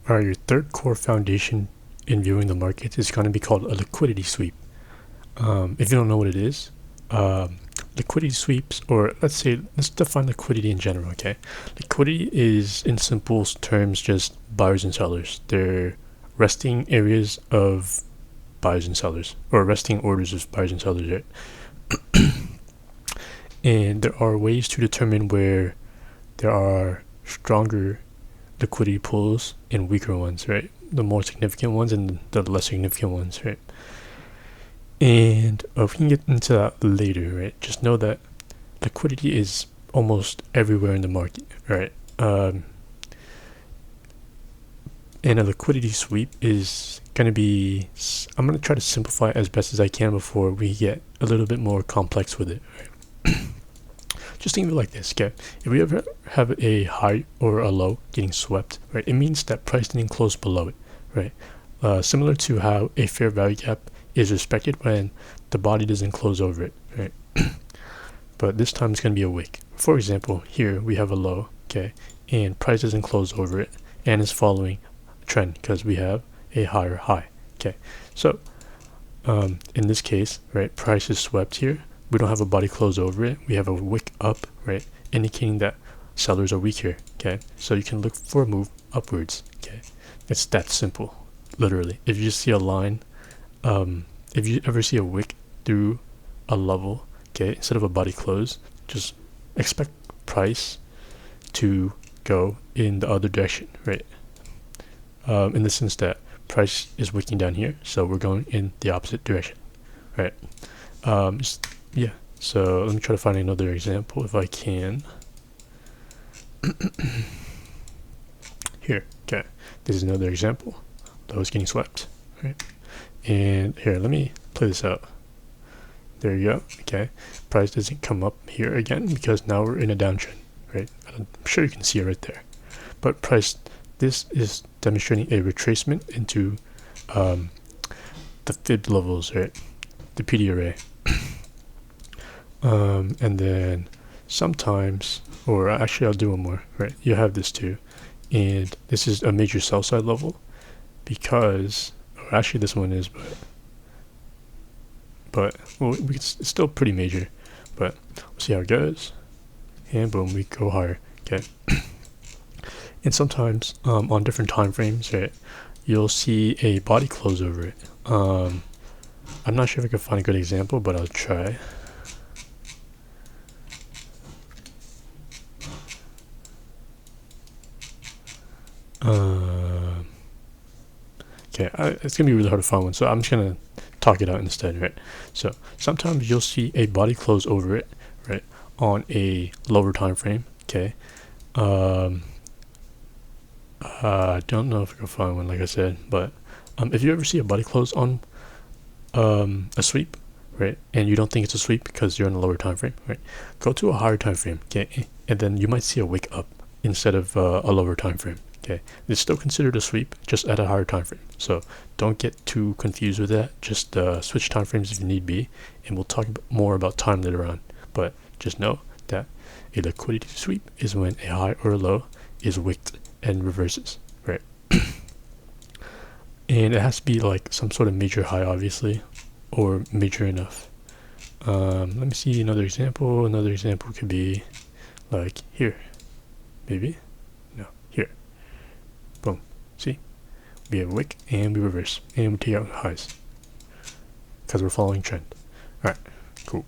Alright, your third core foundation in viewing the markets is going to be called a liquidity sweep. If you don't know what it is, liquidity sweeps, or let's define liquidity in general, okay? Liquidity is, in simple terms, just buyers and sellers. They're resting areas of buyers and sellers, or resting orders of buyers and sellers, right? And there are ways to determine where there are stronger liquidity pools and weaker ones, right? The more significant ones and the less significant ones, right? And we can get into that later, right? Just know that liquidity is almost everywhere in the market, right? And a liquidity sweep is going to be, I'm going to try to simplify it as best as I can before we get a little bit more complex with it, right? Just think of it like this, okay? If we ever have a high or a low getting swept, right, it means that price didn't close below it, right? Similar to how a fair value gap is respected when the body doesn't close over it, right? But this time it's going to be a wick. For example, here we have a low, okay, and price doesn't close over it and is following a trend because we have a higher high, okay? So in this case, right, price is swept here. We don't have a body close over it. We have a wick up, right, indicating that sellers are weak here, okay? So you can look for a move upwards, okay? It's that simple, literally. If you just see a line, if you ever see a wick through a level, okay, instead of a body close, just expect price to go in the other direction, right? In the sense that price is wicking down here, so we're going in the opposite direction, right? Yeah, so let me try to find another example if I can. Here, okay, this is another example. That was getting swept, right? And here, let me play this out. There you go, okay. Price doesn't come up here again because now we're in a downtrend, right? I'm sure you can see it right there. But price, this is demonstrating a retracement into the fib levels, right? The PD array. And then sometimes, or actually I'll do one more, right? You have this too, and this is a major sell side level because, or actually this one is, but well, it's still pretty major, but we'll see how it goes, and boom, we go higher, okay? And sometimes on different time frames, right, you'll see a body close over it. I'm not sure if I can find a good example, but I'll try. Okay, it's gonna be really hard to find one, so I'm just gonna talk it out instead, right? So sometimes you'll see a body close over it, right, on a lower time frame, okay? I don't know if I can find one, like I said, but if you ever see a body close on a sweep, right, and you don't think it's a sweep because you're in a lower time frame, right, go to a higher time frame, okay, and then you might see a wick up instead of a lower time frame. Okay, it's still considered a sweep, just at a higher time frame. So don't get too confused with that. Just switch time frames if you need be, and we'll talk more about time later on. But just know that a liquidity sweep is when a high or a low is wicked and reverses, right? And it has to be like some sort of major high, obviously, or major enough. Let me see another example. Another example could be like here, maybe. Boom. See? We have a wick and we reverse and we take out highs because we're following trend. Alright, cool.